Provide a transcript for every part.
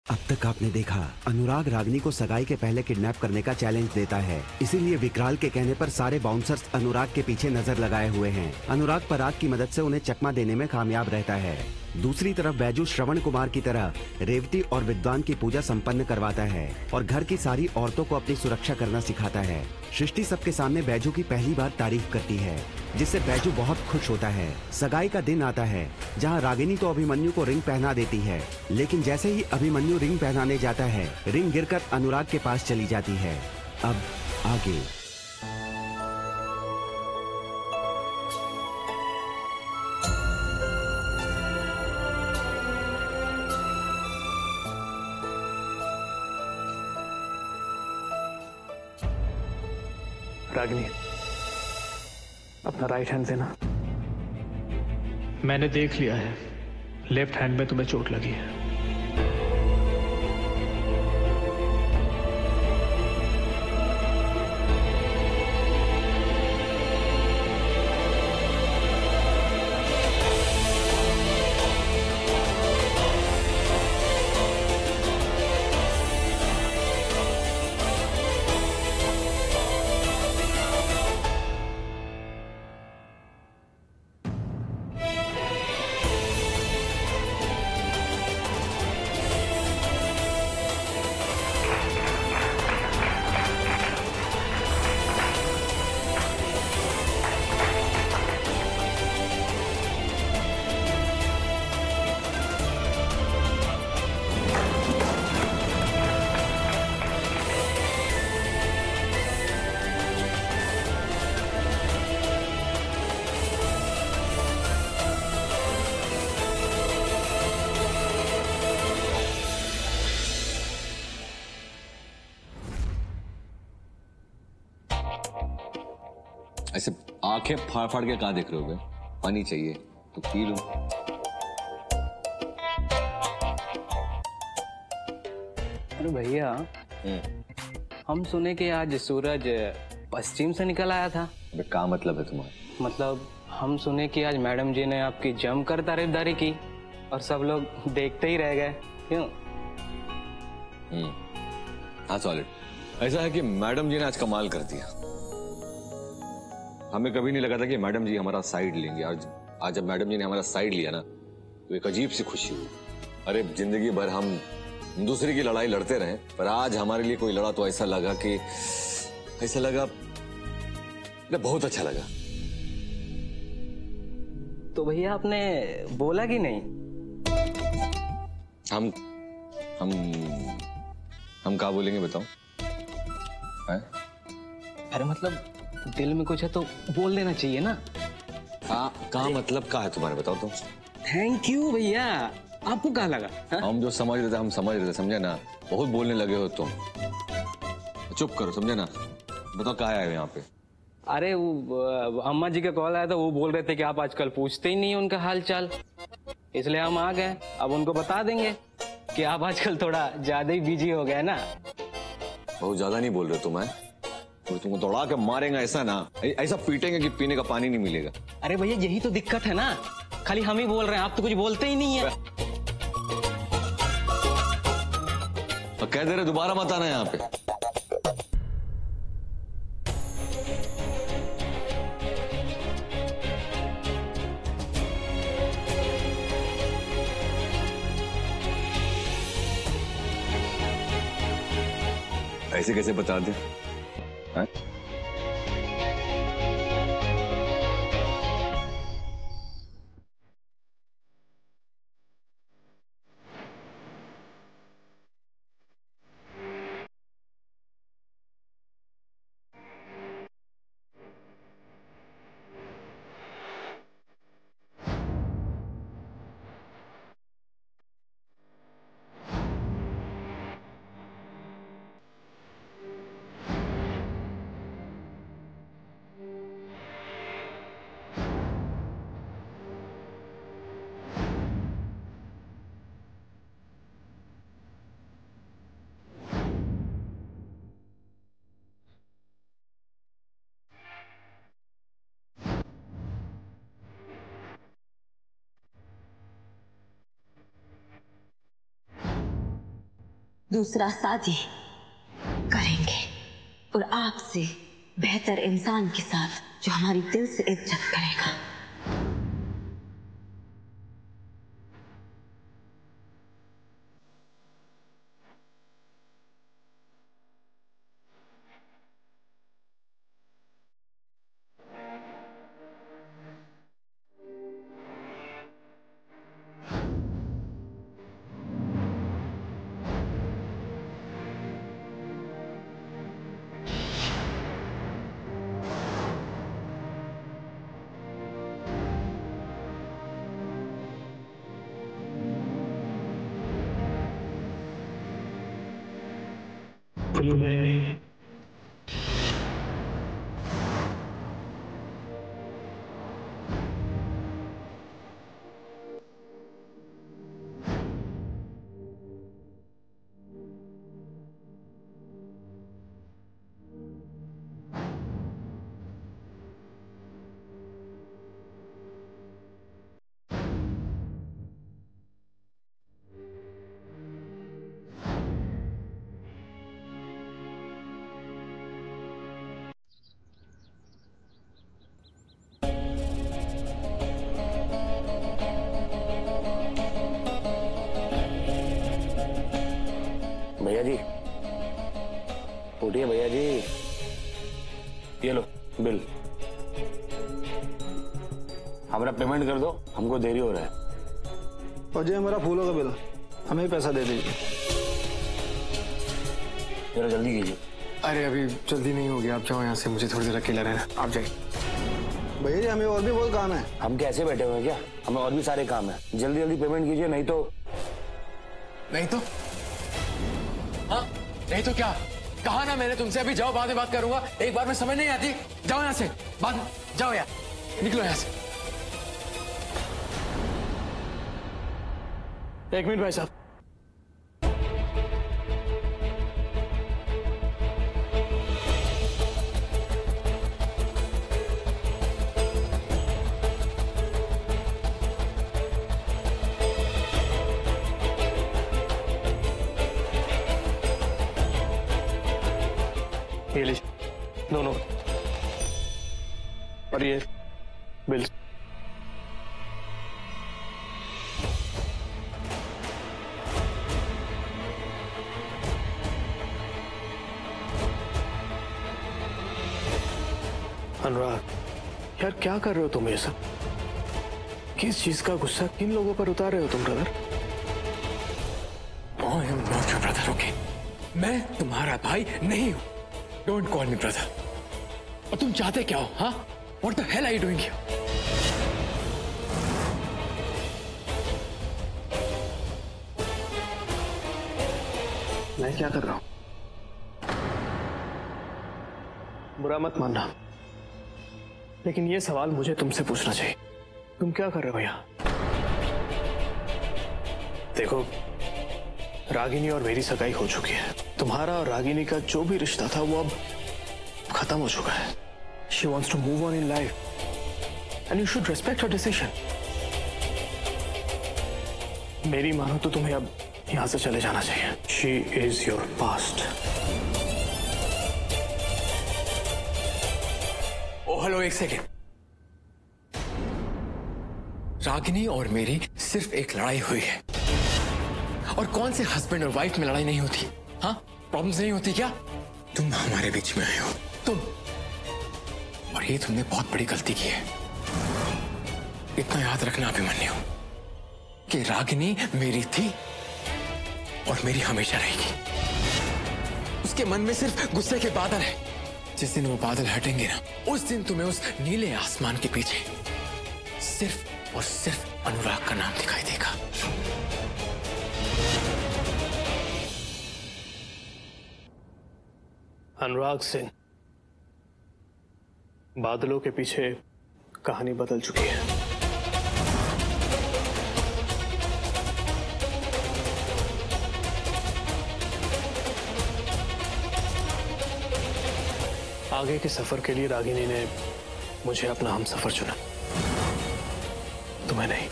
अब तक आपने देखा, अनुराग रागिनी को सगाई के पहले किडनैप करने का चैलेंज देता है। इसीलिए विकराल के कहने पर सारे बाउंसर्स अनुराग के पीछे नजर लगाए हुए हैं। अनुराग पराग की मदद से उन्हें चकमा देने में कामयाब रहता है। दूसरी तरफ बैजू श्रवण कुमार की तरह रेवती और विद्वान की पूजा संपन्न करवाता है और घर की सारी औरतों को अपनी सुरक्षा करना सिखाता है। सृष्टि सबके सामने बैजू की पहली बार तारीफ करती है, जिससे बैजू बहुत खुश होता है। सगाई का दिन आता है, जहां रागिनी तो अभिमन्यु को रिंग पहना देती है, लेकिन जैसे ही अभिमन्यु रिंग पहनाने जाता है, रिंग गिरकर अनुराग के पास चली जाती है। अब आगे। रागिनी, अपना राइट हैंड देना। मैंने देख लिया है, लेफ्ट हैंड में तुम्हें चोट लगी है। ऐसे आंखें फाड़ फाड़ के कहां देख रहे हो बे? पानी चाहिए तो पी लो। अरे भैया, हम सुने कि आज सूरज पश्चिम से निकल आया था। अबे क्या मतलब है तुम्हारा? मतलब हम सुने कि आज मैडम जी ने आपकी जमकर तारीफदारी की और सब लोग देखते ही रह गए। क्यों? हाँ सॉलिड। ऐसा है कि मैडम जी ने आज कमाल कर दिया। हमें कभी नहीं लगा था कि मैडम जी हमारा साइड लेंगे। आज जब मैडम जी ने हमारा साइड लिया ना, तो एक अजीब सी खुशी हुई। अरे जिंदगी भर हम दूसरे की लड़ाई लड़ते रहे, पर आज हमारे लिए कोई लड़ा तो ऐसा लगा बहुत अच्छा लगा। तो भैया आपने बोला कि नहीं? हम क्या बोलेंगे बताओ? अरे मतलब दिल में कुछ है तो बोल देना चाहिए ना। का मतलब क्या है तुम्हारे, बताओ तुम। थैंक यू भैया, आपको क्या लगा? हम जो समझ रहे थे हम समझ रहे थे, समझे ना। बहुत बोलने लगे हो तुम, चुप करो, समझे ना। बताओ क्या है यहाँ पे? अरे वो अम्मा जी का कॉल आया था, वो बोल रहे थे कि आप आजकल पूछते ही नहीं उनका हाल चाल, इसलिए हम आ गए। अब उनको बता देंगे कि आप आजकल थोड़ा ज्यादा ही बिजी हो गए ना। बहुत ज्यादा नहीं बोल रहे तुम? तो तुमको दौड़ा के मारेंगे ऐसा ना, ऐसा पीटेंगे कि पीने का पानी नहीं मिलेगा। अरे भैया यही तो दिक्कत है ना, खाली हम ही बोल रहे हैं, आप तो कुछ बोलते ही नहीं है। तो कह दे रहे दोबारा मत आना यहाँ पे। ऐसे कैसे बता दे? दूसरा शादी करेंगे और आपसे बेहतर इंसान के साथ जो हमारी दिल से इज्जत करेगा। भैया जी उठिए, भैया जी ये लो बिल। हमारा पेमेंट कर दो, हमको देरी हो रहा है। और जी हमारा फूलों का बिल, हमें ही पैसा दे दीजिए। जरा जल्दी कीजिए। अरे अभी जल्दी नहीं होगी, आप जाओ यहाँ से, मुझे थोड़ी देर अकेला रहना, आप जाइए। भैया जी हमें और भी बहुत काम है। हम कैसे बैठे हुए हैं क्या? हमें और भी सारे काम है। जल्दी जल्दी पेमेंट कीजिए, नहीं तो हाँ नहीं तो क्या? कहा ना मैंने तुमसे, अभी जाओ, बाद में बात करूंगा। एक बार में समझ नहीं आती, जाओ यहाँ से, बाद जाओ यार, निकलो यहाँ से। एक मिनट भाई साहब। ये लीजिए दोनों, और ये बिल। अनुराग यार क्या कर रहे हो तुम ये सब? किस चीज का गुस्सा किन लोगों पर उतार रहे हो तुम brother? I am not your brother, okay? मैं तुम्हारा भाई नहीं हूं। Don't call me brother. और तुम चाहते क्या हो? हाँ, what the hell are you doing here? मैं क्या कर रहा हूं? बुरा मत मानना, लेकिन ये सवाल मुझे तुमसे पूछना चाहिए। तुम क्या कर रहे हो यहाँ? देखो, रागिनी और मेरी सगाई हो चुकी है। तुम्हारा और रागिनी का जो भी रिश्ता था वो अब खत्म हो चुका है। She wants to move on in life, and you should respect her decision. मेरी मानो तो तुम्हें अब यहाँ से चले जाना चाहिए। She is your past. Oh hello, एक सेकेंड। रागिनी और मेरी सिर्फ एक लड़ाई हुई है, और कौन से हस्बैंड और वाइफ में लड़ाई नहीं होती? हाँ, प्रॉब्लम्स नहीं होती क्या? तुम हमारे बीच में आए हो, तुम, और ये तुमने बहुत बड़ी गलती की है। इतना याद रखना अभिमन्यु कि रागिनी मेरी थी और मेरी हमेशा रहेगी। उसके मन में सिर्फ गुस्से के बादल है। जिस दिन वो बादल हटेंगे ना, उस दिन तुम्हें उस नीले आसमान के पीछे सिर्फ और सिर्फ अनुराग का नाम दिखाई देगा। अनुराग सिंह, बादलों के पीछे कहानी बदल चुकी है। आगे के सफर के लिए रागिनी ने मुझे अपना हमसफर चुना, तुम्हें नहीं।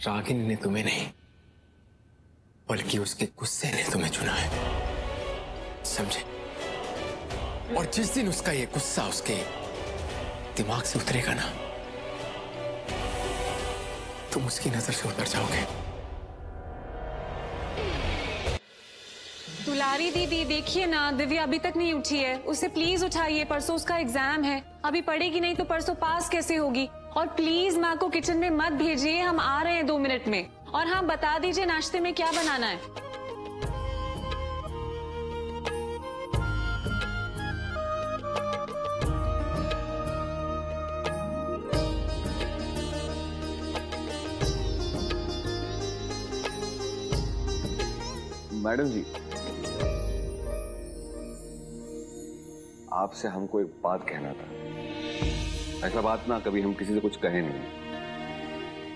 रागिनी ने तुम्हें नहीं, बल्कि उसके गुस्से ने तुम्हें चुना है, समझे? और जिस दिन उसका ये गुस्सा उसके दिमाग से उतरेगा ना, तुम उसकी नजर से उतर जाओगे। दुलारी दीदी देखिए ना, दिव्या अभी तक नहीं उठी है, उसे प्लीज उठाइए, परसों उसका एग्जाम है, अभी पढ़ेगी नहीं तो परसों पास कैसे होगी। और प्लीज माँ को किचन में मत भेजिए, हम आ रहे हैं 2 मिनट में। और हाँ, बता दीजिए नाश्ते में क्या बनाना है। मैडम जी, आपसे हमको एक बात कहना था। ऐसा बात ना कभी हम किसी से कुछ कहे नहीं।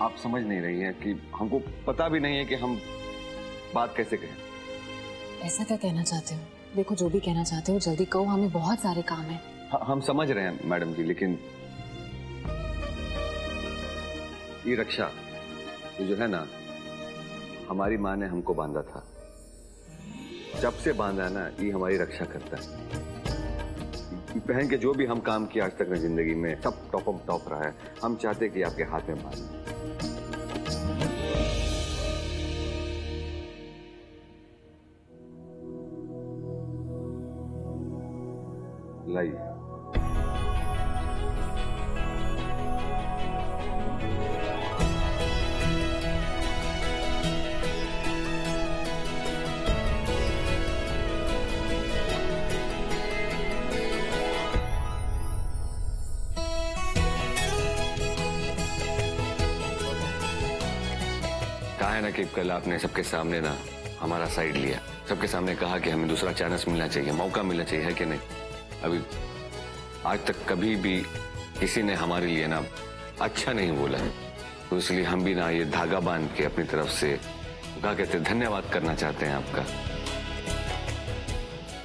आप समझ नहीं रही हैं कि हमको पता भी नहीं है कि हम बात कैसे कहें। ऐसा क्या कहना चाहते हो? देखो, जो भी कहना चाहते हो जल्दी कहो, हमें बहुत सारे काम है। हम समझ रहे हैं मैडम जी, लेकिन ये रक्षा, ये जो है ना, हमारी माँ ने हमको बांधा था। जब से बांधा है ना, ये हमारी रक्षा करता है। पहन के जो भी हम काम किया आज तक में जिंदगी में, सब टॉप रहा है। हम चाहते कि आपके हाथ में बांध लाइए। कहा है ना कि कल आपने सबके सामने ना हमारा साइड लिया, सबके सामने कहा कि हमें दूसरा चांस मिलना चाहिए, मौका मिलना चाहिए, है कि नहीं? अभी आज तक कभी भी किसी ने हमारे लिए ना अच्छा नहीं बोला है, तो इसलिए हम भी ना ये धागा बांध के अपनी तरफ से क्या कहते हैं, धन्यवाद करना चाहते हैं आपका।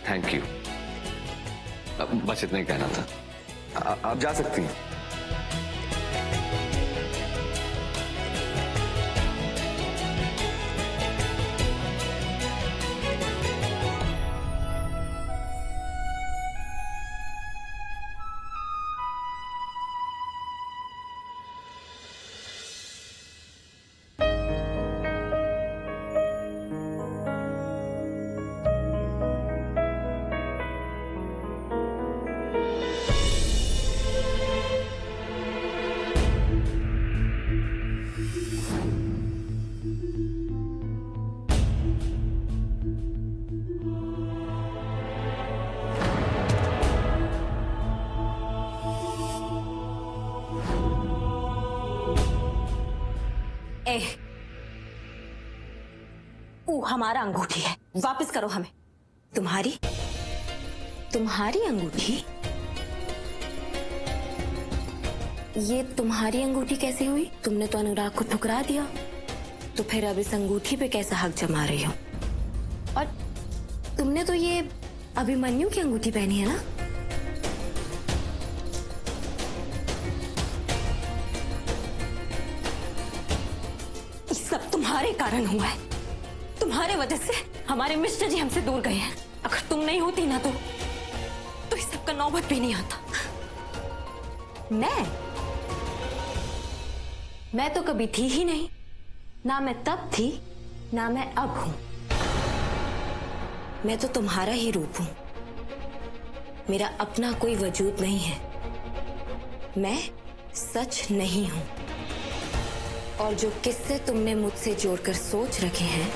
Thank you. बस इतना ही कहना था। आप जा सकती हैं। वो हमारा अंगूठी है, वापस करो हमें। तुम्हारी अंगूठी? ये तुम्हारी अंगूठी कैसे हुई? तुमने तो अनुराग को ठुकरा दिया, तो फिर अब इस अंगूठी पे कैसा हक जमा रही हो? और तुमने तो ये अभिमन्यु की अंगूठी पहनी है ना? सब तुम्हारे कारण हुआ है। तुम्हारे वजह से हमारे मिस्टर जी हमसे दूर गए हैं। अगर तुम नहीं होती ना तो इस सब का नौबत भी नहीं आता। मैं तो कभी थी ही नहीं, ना मैं तब थी ना मैं अब हूं। मैं तो तुम्हारा ही रूप हूं, मेरा अपना कोई वजूद नहीं है। मैं सच नहीं हूं, और जो किस्से तुमने मुझसे जोड़कर सोच रखे हैं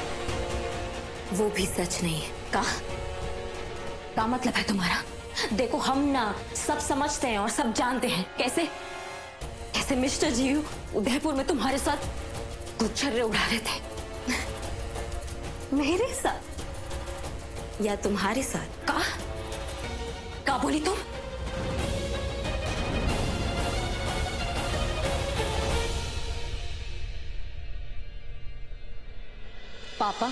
वो भी सच नहीं है। क्या मतलब है तुम्हारा? देखो, हम ना सब समझते हैं और सब जानते हैं। कैसे मिस्टर जी उदयपुर में तुम्हारे साथ गुच्छर्रे उड़ा रहे थे। मेरे साथ या तुम्हारे साथ? क्या बोली तुम? पापा,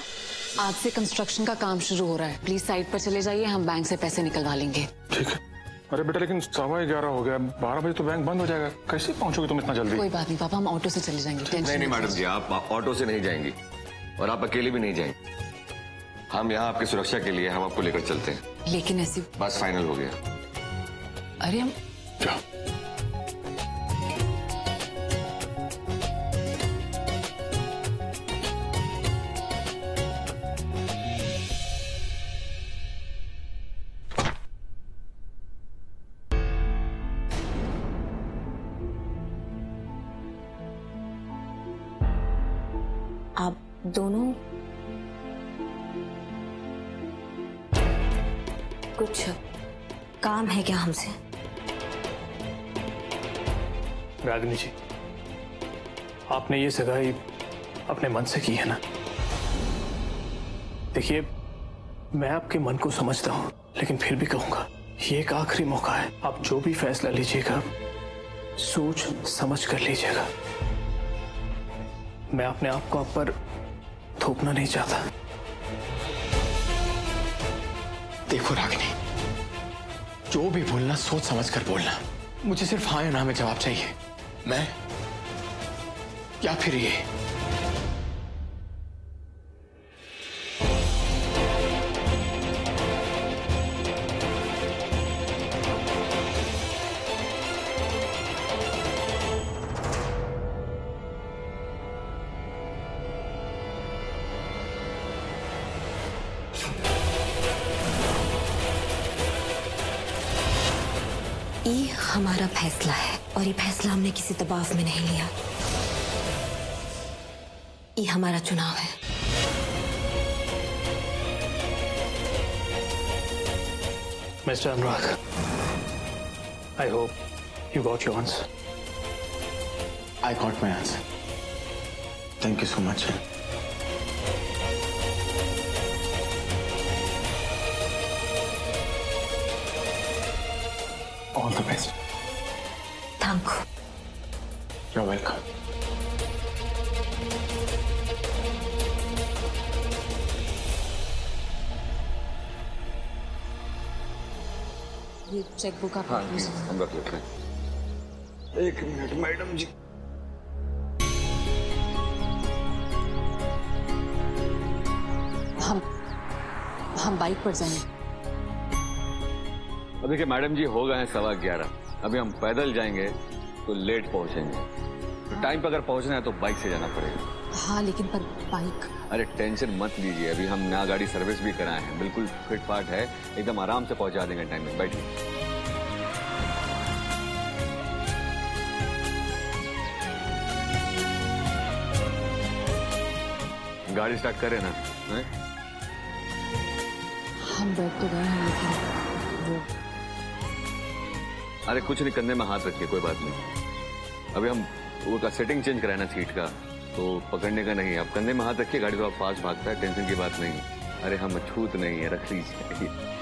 आज से कंस्ट्रक्शन का काम शुरू हो रहा है, प्लीज साइट पर चले जाइए, हम बैंक से पैसे निकलवा लेंगे। ठीक है। अरे बेटा, लेकिन 11:15 हो गया, 12 बजे तो बैंक बंद हो जाएगा, कैसे पहुंचोगे तुम इतना जल्दी? कोई बात नहीं पापा, हम ऑटो से चले जाएंगे। नहीं मैडम जी, आप ऑटो से नहीं जाएंगी, और आप अकेले भी नहीं जाएंगे। हम यहाँ आपकी सुरक्षा के लिए हम आपको लेकर चलते हैं। लेकिन ऐसी बस फाइनल हो गया। अरे हम जाओ। आप दोनों कुछ काम है क्या हमसे? रागिनी जी, आपने ये सगाई अपने मन से की है ना? देखिए, मैं आपके मन को समझता हूं, लेकिन फिर भी कहूंगा, ये एक आखिरी मौका है। आप जो भी फैसला लीजिएगा, सोच समझ कर लीजिएगा। मैं अपने आप को आप पर थोपना नहीं चाहता। देखो रागिनी, जो भी बोलना सोच समझ कर बोलना। मुझे सिर्फ हाँ या ना में जवाब चाहिए। मैं या फिर ये। ये हमारा फैसला है और ये फैसला हमने किसी दबाव में नहीं लिया। ये हमारा चुनाव है। Mister Anurag, I hope you got your answer. I got my answer. Thank you so much. All the best. Thank you. You're welcome. ये चेकबुक आप हाँ हम रख लेते हैं। एक मिनट मैडम जी। हम बाइक पर जाएंगे। अब देखिए मैडम जी, हो गए हैं 11:15। अभी हम पैदल जाएंगे तो लेट पहुंचेंगे। तो टाइम पर अगर पहुंचना है तो बाइक से जाना पड़ेगा। हाँ लेकिन पर बाइक। अरे टेंशन मत लीजिए, अभी हम नया गाड़ी सर्विस भी कराए हैं, बिल्कुल फिट फाट है, एकदम आराम से पहुंचा देंगे टाइम में। बैठिए। गाड़ी स्टार्ट करें ना? हम बैठ तो गए हैं लेकिन वो। अरे कुछ नहीं, कंधे में हाथ रखिए, कोई बात नहीं। अभी हम वो का सेटिंग चेंज कराए ना सीट का, तो पकड़ने का नहीं। आप कंधे में हाथ रखिए, गाड़ी थोड़ा फास्ट भागता है, टेंशन की बात नहीं। अरे हम छूत नहीं है, रख लीजिए।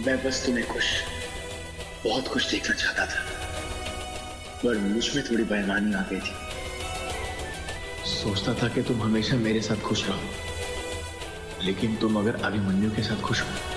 मैं बस तुम्हें खुश, बहुत खुश देखना चाहता था, पर मुझ में थोड़ी बेईमानी आ गई थी। सोचता था कि तुम हमेशा मेरे साथ खुश रहो, लेकिन तुम अगर अभिमन्यु के साथ खुश हो